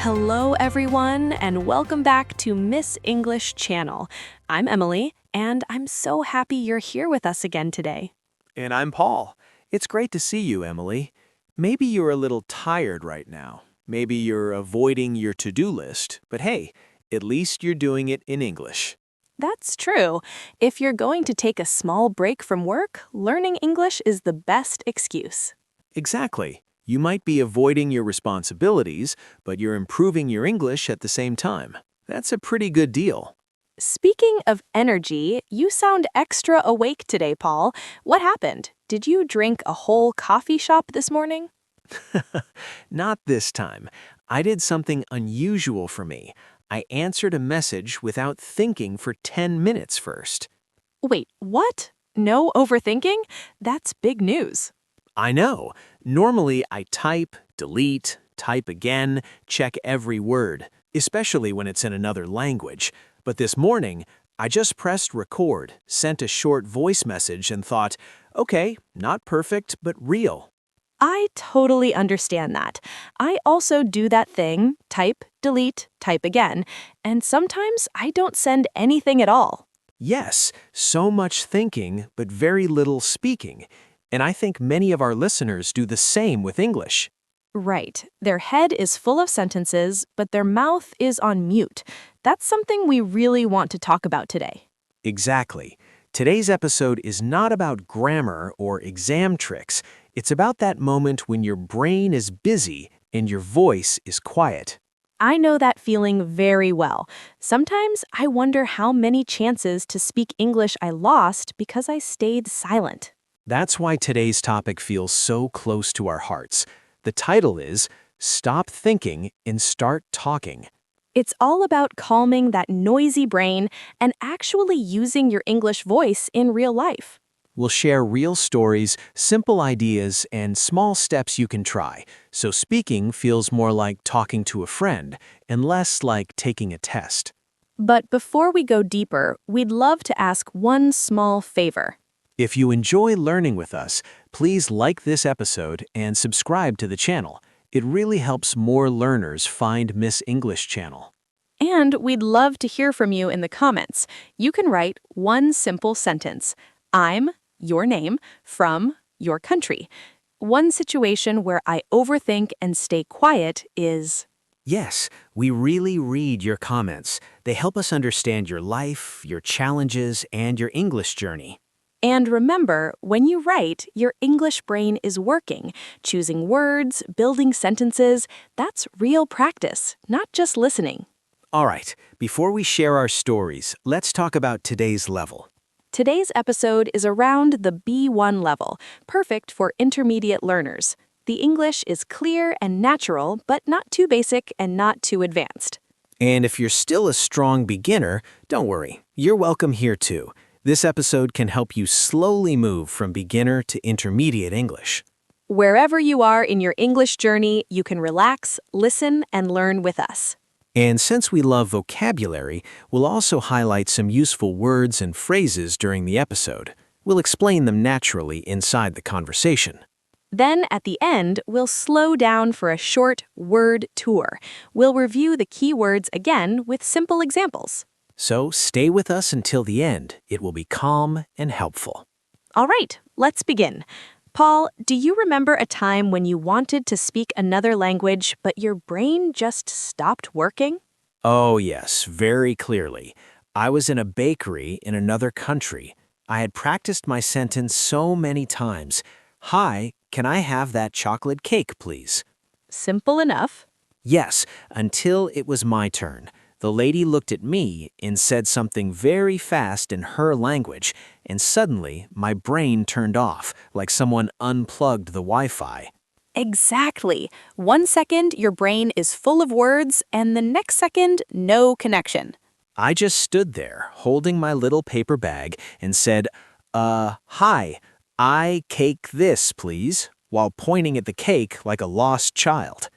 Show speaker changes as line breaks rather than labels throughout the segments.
Hello, everyone, and welcome back to Miss English Channel. I'm Emily, and I'm so happy you're here with us again today.
And I'm Paul. It's great to see you, Emily. Maybe you're a little tired right now. Maybe you're avoiding your to-do list, but hey, at least you're doing it in English.
That's true. If you're going to take a small break from work, learning English is the best excuse.
Exactly. You might be avoiding your responsibilities, but you're improving your English at the same time. That's a pretty good deal.
Speaking of energy, you sound extra awake today, Paul. What happened? Did you drink a whole coffee shop this morning?
Not this time. I did something unusual for me. I answered a message without thinking for 10 minutes first.
Wait, what? No overthinking? That's big news.
I know. Normally, I type, delete, type again, check every word, especially when it's in another language. But this morning, I just pressed record, sent a short voice message, and thought, okay, not perfect, but real.
I totally understand that. I also do that thing, type, delete, type again, and sometimes I don't send anything at all.
Yes, so much thinking, but very little speaking. And I think many of our listeners do the same with English.
Right. Their head is full of sentences, but their mouth is on mute. That's something we really want to talk about today.
Exactly. Today's episode is not about grammar or exam tricks. It's about that moment when your brain is busy and your voice is quiet.
I know that feeling very well. Sometimes I wonder how many chances to speak English I lost because I stayed silent.
That's why today's topic feels so close to our hearts. The title is Stop Thinking and Start Talking.
It's all about calming that noisy brain and actually using your English voice in real life.
We'll share real stories, simple ideas, and small steps you can try, so speaking feels more like talking to a friend and less like taking a test.
But before we go deeper, we'd love to ask one small favor.
If you enjoy learning with us, please like this episode and subscribe to the channel. It really helps more learners find Miss English Channel.
And we'd love to hear from you in the comments. You can write one simple sentence. I'm, your name, from, your country. One situation where I overthink and stay quiet is...
Yes, we really read your comments. They help us understand your life, your challenges, and your English journey.
And remember, when you write, your English brain is working, choosing words, building sentences. That's real practice, not just listening.
All right, before we share our stories, let's talk about today's level.
Today's episode is around the B1 level, perfect for intermediate learners. The English is clear and natural, but not too basic and not too advanced.
And if you're still a strong beginner, don't worry, you're welcome here too. This episode can help you slowly move from beginner to intermediate English.
Wherever you are in your English journey, you can relax, listen, and learn with us.
And since we love vocabulary, we'll also highlight some useful words and phrases during the episode. We'll explain them naturally inside the conversation.
Then, at the end, we'll slow down for a short word tour. We'll review the key words again with simple examples.
So stay with us until the end. It will be calm and helpful.
All right, let's begin. Paul, do you remember a time when you wanted to speak another language, but your brain just stopped working?
Oh yes, very clearly. I was in a bakery in another country. I had practiced my sentence so many times. Hi, can I have that chocolate cake, please?
Simple enough.
Yes, until it was my turn. The lady looked at me and said something very fast in her language, and suddenly my brain turned off, like someone unplugged the Wi-Fi.
Exactly. 1 second, your brain is full of words, and the next second, no connection.
I just stood there, holding my little paper bag, and said, hi, I cake this, please, while pointing at the cake like a lost child.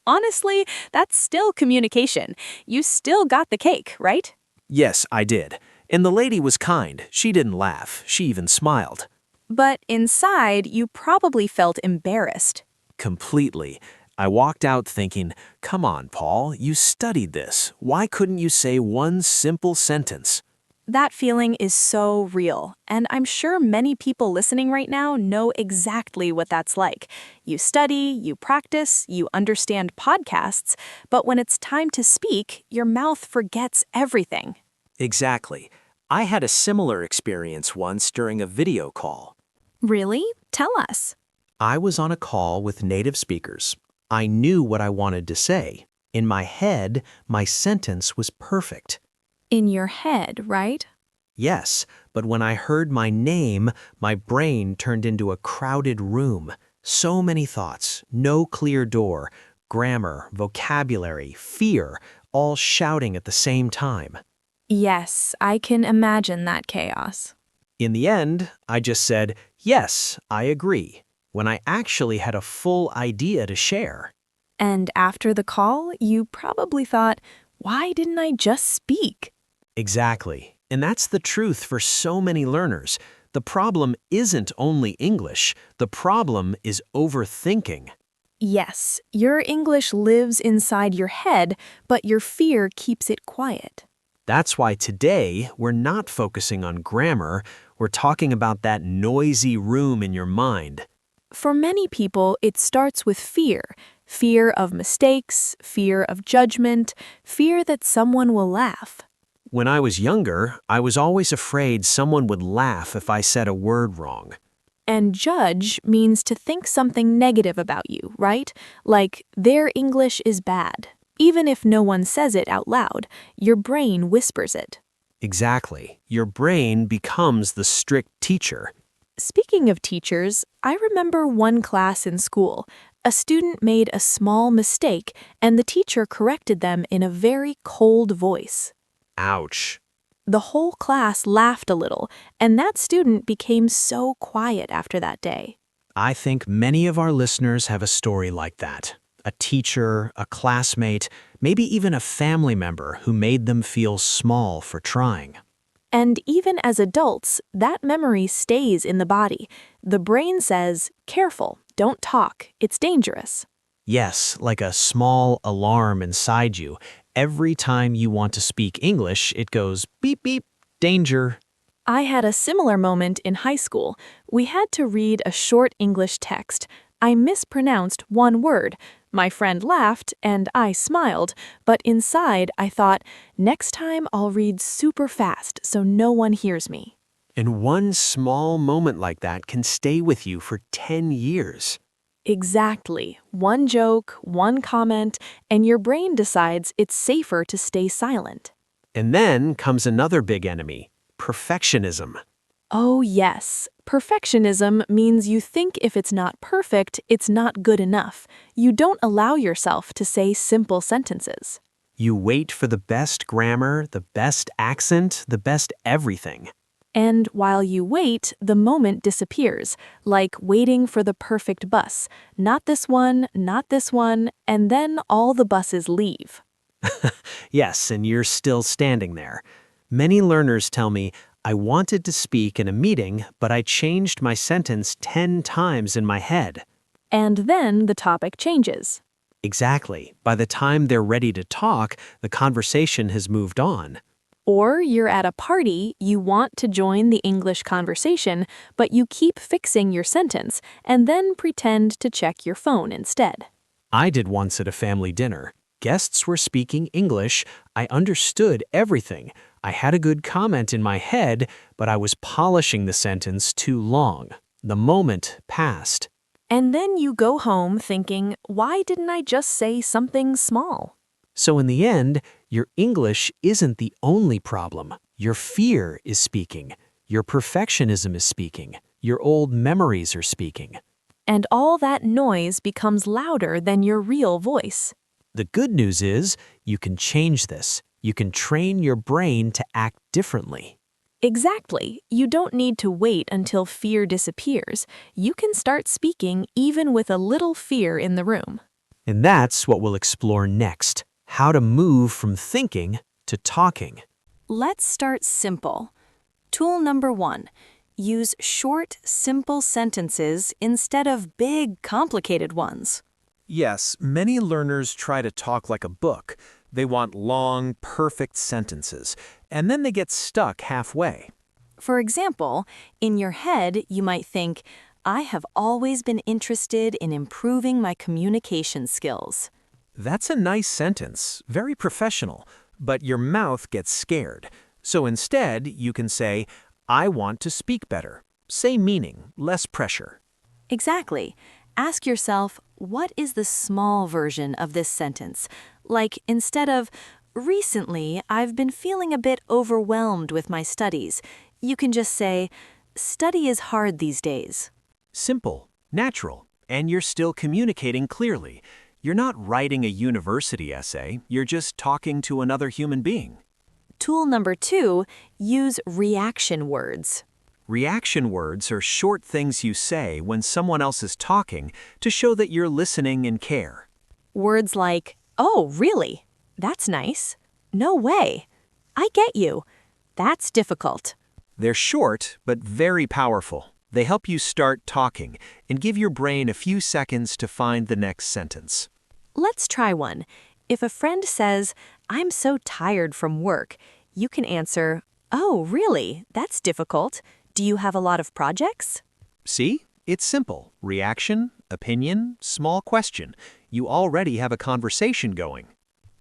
Honestly, that's still communication. You still got the cake, right?
Yes, I did. And the lady was kind. She didn't laugh. She even smiled.
But inside, you probably felt embarrassed.
Completely. I walked out thinking, come on, Paul, you studied this. Why couldn't you say one simple sentence?
That feeling is so real, and I'm sure many people listening right now know exactly what that's like. You study, you practice, you understand podcasts, but when it's time to speak, your mouth forgets everything.
Exactly. I had a similar experience once during a video call.
Really? Tell us.
I was on a call with native speakers. I knew what I wanted to say. In my head, my sentence was perfect.
In your head, right?
Yes, but when I heard my name, my brain turned into a crowded room. So many thoughts, no clear door, grammar, vocabulary, fear, all shouting at the same time.
Yes, I can imagine that chaos.
In the end, I just said, yes, I agree, when I actually had a full idea to share.
And after the call, you probably thought, why didn't I just speak?
Exactly. And that's the truth for so many learners. The problem isn't only English. The problem is overthinking.
Yes, your English lives inside your head, but your fear keeps it quiet.
That's why today we're not focusing on grammar. We're talking about that noisy room in your mind.
For many people, it starts with fear. Fear of mistakes, fear of judgment, fear that someone will laugh.
When I was younger, I was always afraid someone would laugh if I said a word wrong.
And judge means to think something negative about you, right? Like, their English is bad. Even if no one says it out loud, your brain whispers it.
Exactly. Your brain becomes the strict teacher.
Speaking of teachers, I remember one class in school. A student made a small mistake, and the teacher corrected them in a very cold voice.
Ouch.
The whole class laughed a little, and that student became so quiet after that day.
I think many of our listeners have a story like that. A teacher, a classmate, maybe even a family member who made them feel small for trying.
And even as adults, that memory stays in the body. The brain says, careful, don't talk, it's dangerous.
Yes, like a small alarm inside you. Every time you want to speak English, it goes beep beep, danger.
I had a similar moment in high school. We had to read a short English text. I mispronounced one word. My friend laughed, and I smiled, but inside I thought, next time I'll read super fast so no one hears me.
And one small moment like that can stay with you for 10 years.
Exactly. One joke, one comment, and your brain decides it's safer to stay silent.
And then comes another big enemy, perfectionism.
Oh, yes. Perfectionism means you think if it's not perfect, it's not good enough. You don't allow yourself to say simple sentences.
You wait for the best grammar, the best accent, the best everything.
And while you wait, the moment disappears, like waiting for the perfect bus. Not this one, and then all the buses leave.
Yes, and you're still standing there. Many learners tell me, I wanted to speak in a meeting, but I changed my sentence 10 times in my head.
And then the topic changes.
Exactly. By the time they're ready to talk, the conversation has moved on.
Or you're at a party, you want to join the English conversation, but you keep fixing your sentence and then pretend to check your phone instead.
I did once at a family dinner. Guests were speaking English. I understood everything. I had a good comment in my head, but I was polishing the sentence too long. The moment passed.
And then you go home thinking, why didn't I just say something small?
So in the end, your English isn't the only problem. Your fear is speaking. Your perfectionism is speaking. Your old memories are speaking.
And all that noise becomes louder than your real voice.
The good news is you can change this. You can train your brain to act differently.
Exactly. You don't need to wait until fear disappears. You can start speaking even with a little fear in the room.
And that's what we'll explore next. How to move from thinking to talking.
Let's start simple. Tool number 1. Use short, simple sentences instead of big, complicated ones.
Yes, many learners try to talk like a book. They want long, perfect sentences, and then they get stuck halfway.
For example, in your head, you might think, I have always been interested in improving my communication skills.
That's a nice sentence, very professional, but your mouth gets scared. So instead, you can say, I want to speak better. Same meaning, less pressure.
Exactly. Ask yourself, what is the small version of this sentence? Like, instead of, recently, I've been feeling a bit overwhelmed with my studies, you can just say, study is hard these days.
Simple, natural, and you're still communicating clearly. You're not writing a university essay, you're just talking to another human being.
Tool number 2, use reaction words.
Reaction words are short things you say when someone else is talking to show that you're listening and care.
Words like, oh, really? That's nice. No way. I get you. That's difficult.
They're short, but very powerful. They help you start talking and give your brain a few seconds to find the next sentence.
Let's try one. If a friend says, I'm so tired from work, you can answer, oh, really? That's difficult. Do you have a lot of projects?
See? It's simple. Reaction, opinion, small question. You already have a conversation going.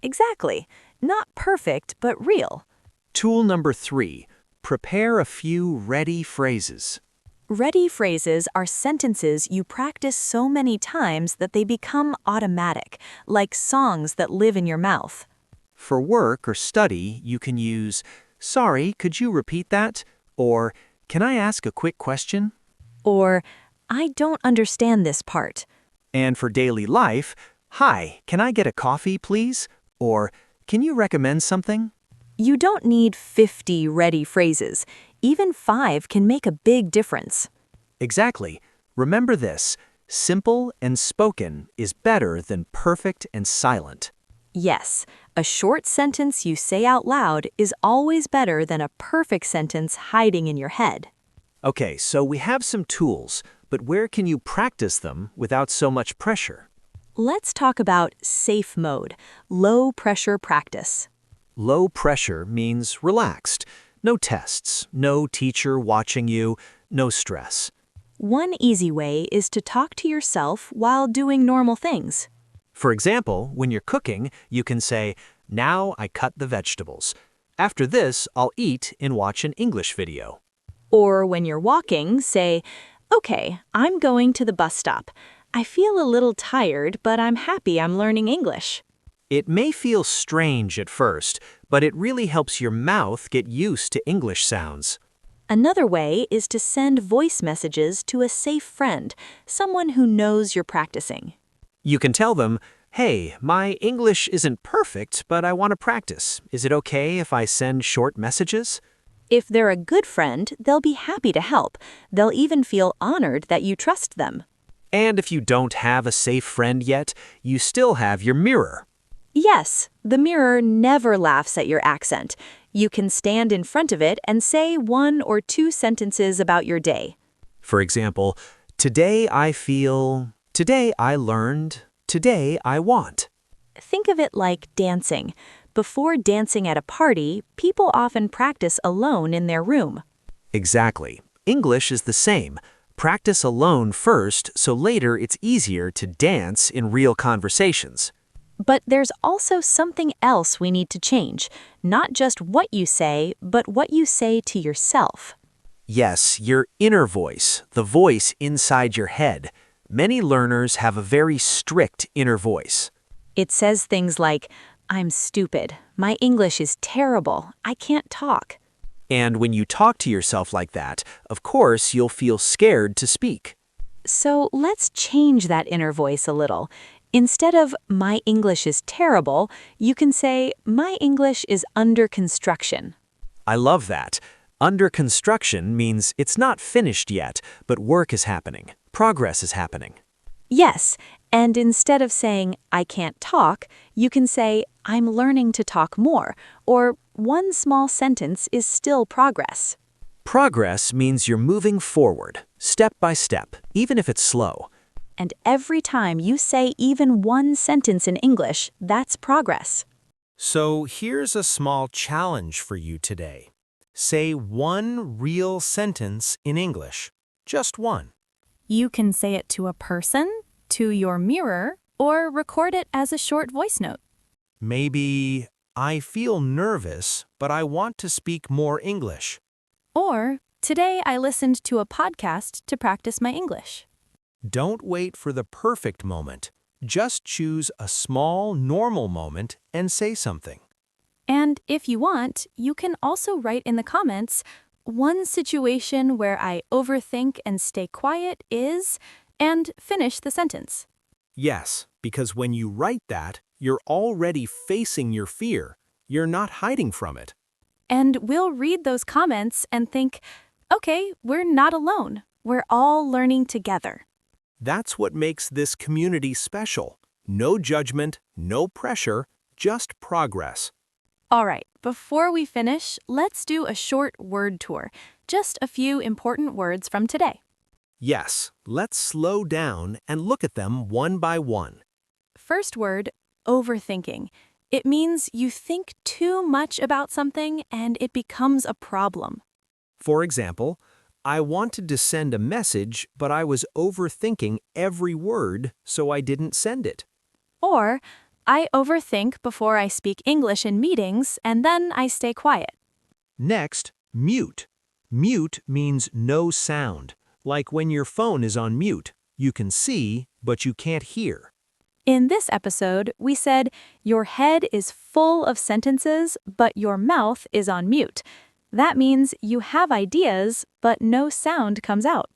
Exactly. Not perfect, but real.
Tool number 3. Prepare a few ready phrases.
Ready phrases are sentences you practice so many times that they become automatic, like songs that live in your mouth.
For work or study, you can use, sorry, could you repeat that? Or, can I ask a quick question?
Or, I don't understand this part.
And for daily life, hi, can I get a coffee, please? Or, can you recommend something?
You don't need 50 ready phrases. Even 5 can make a big difference.
Exactly. Remember this, simple and spoken is better than perfect and silent.
Yes, a short sentence you say out loud is always better than a perfect sentence hiding in your head.
Okay, so we have some tools, but where can you practice them without so much pressure?
Let's talk about safe mode, low pressure practice.
Low pressure means relaxed. No tests, no teacher watching you, no stress.
One easy way is to talk to yourself while doing normal things.
For example, when you're cooking, you can say, now I cut the vegetables. After this, I'll eat and watch an English video.
Or when you're walking, say, okay, I'm going to the bus stop. I feel a little tired, but I'm happy I'm learning English.
It may feel strange at first, but it really helps your mouth get used to English sounds.
Another way is to send voice messages to a safe friend, someone who knows you're practicing.
You can tell them, hey, my English isn't perfect, but I want to practice. Is it okay if I send short messages?
If they're a good friend, they'll be happy to help. They'll even feel honored that you trust them.
And if you don't have a safe friend yet, you still have your mirror.
Yes, the mirror never laughs at your accent. You can stand in front of it and say 1 or 2 sentences about your day.
For example, today I feel, today I learned, today I want.
Think of it like dancing. Before dancing at a party, people often practice alone in their room.
Exactly. English is the same. Practice alone first, so later it's easier to dance in real conversations.
But there's also something else we need to change. Not just what you say, but what you say to yourself.
Yes, your inner voice, the voice inside your head. Many learners have a very strict inner voice.
It says things like, I'm stupid. My English is terrible. I can't talk.
And when you talk to yourself like that, of course you'll feel scared to speak.
So let's change that inner voice a little. Instead of, my English is terrible, you can say, my English is under construction.
I love that. Under construction means it's not finished yet, but work is happening. Progress is happening.
Yes, and instead of saying, I can't talk, you can say, I'm learning to talk more, or one small sentence is still progress.
Progress means you're moving forward, step by step, even if it's slow.
And every time you say even one sentence in English, that's progress.
So here's a small challenge for you today. Say one real sentence in English. Just one.
You can say it to a person, to your mirror, or record it as a short voice note.
Maybe, I feel nervous, but I want to speak more English.
Or, today I listened to a podcast to practice my English.
Don't wait for the perfect moment. Just choose a small, normal moment and say something.
And if you want, you can also write in the comments, one situation where I overthink and stay quiet is, and finish the sentence.
Yes, because when you write that, you're already facing your fear. You're not hiding from it.
And we'll read those comments and think, okay, we're not alone. We're all learning together.
That's what makes this community special. No judgment, no pressure, just progress.
All right, before we finish, let's do a short word tour. Just a few important words from today.
Yes, let's slow down and look at them one by one.
First word, overthinking. It means you think too much about something and it becomes a problem.
For example, I wanted to send a message, but I was overthinking every word, so I didn't send it.
Or, I overthink before I speak English in meetings and then I stay quiet.
Next, mute. Mute means no sound. Like when your phone is on mute, you can see, but you can't hear.
In this episode, we said your head is full of sentences, but your mouth is on mute. That means you have ideas, but no sound comes out.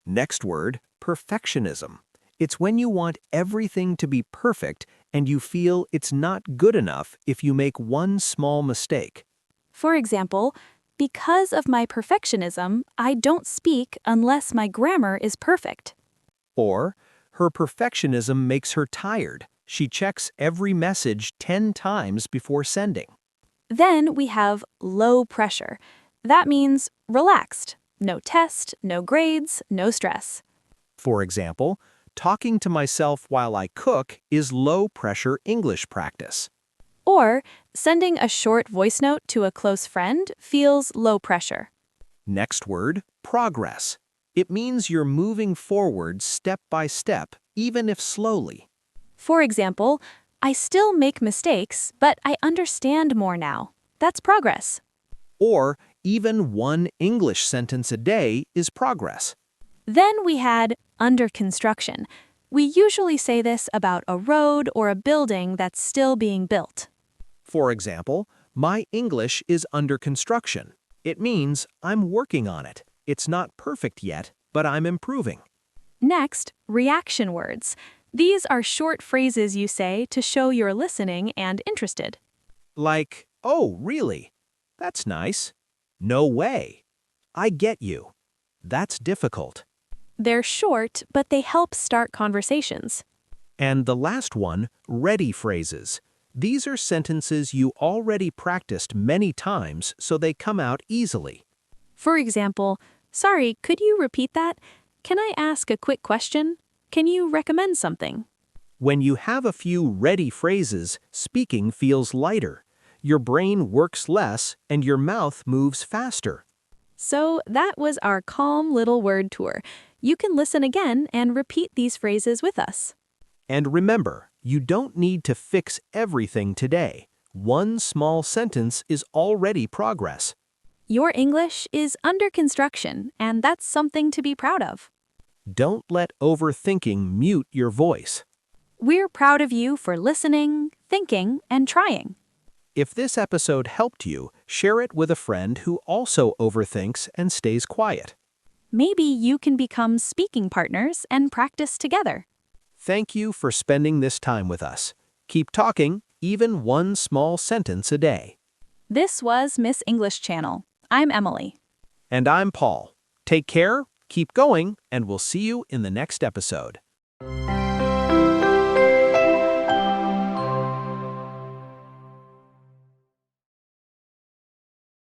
Next word, perfectionism. It's when you want everything to be perfect and you feel it's not good enough if you make one small mistake.
For example, because of my perfectionism, I don't speak unless my grammar is perfect.
Or, her perfectionism makes her tired. She checks every message 10 times before sending.
Then we have low pressure. That means relaxed. No test, no grades, no stress.
For example, talking to myself while I cook is low-pressure English practice.
Or sending a short voice note to a close friend feels low pressure.
Next word, progress. It means you're moving forward step by step, even if slowly.
For example, I still make mistakes, but I understand more now. That's progress.
Or, even one English sentence a day is progress.
Then we had under construction. We usually say this about a road or a building that's still being built.
For example, my English is under construction. It means I'm working on it. It's not perfect yet, but I'm improving.
Next, reaction words. These are short phrases you say to show you're listening and interested.
Like, oh, really? That's nice. No way. I get you. That's difficult.
They're short, but they help start conversations.
And the last one, ready phrases. These are sentences you already practiced many times, so they come out easily.
For example, sorry, could you repeat that? Can I ask a quick question? Can you recommend something?
When you have a few ready phrases, speaking feels lighter. Your brain works less and your mouth moves faster.
So that was our calm little word tour. You can listen again and repeat these phrases with us.
And remember, you don't need to fix everything today. One small sentence is already progress.
Your English is under construction, and that's something to be proud of.
Don't let overthinking mute your voice.
We're proud of you for listening, thinking, and trying.
If this episode helped you, share it with a friend who also overthinks and stays quiet.
Maybe you can become speaking partners and practice together.
Thank you for spending this time with us. Keep talking, even one small sentence a day.
This was Miss English Channel. I'm Emily.
And I'm Paul. Take care, keep going, and we'll see you in the next episode.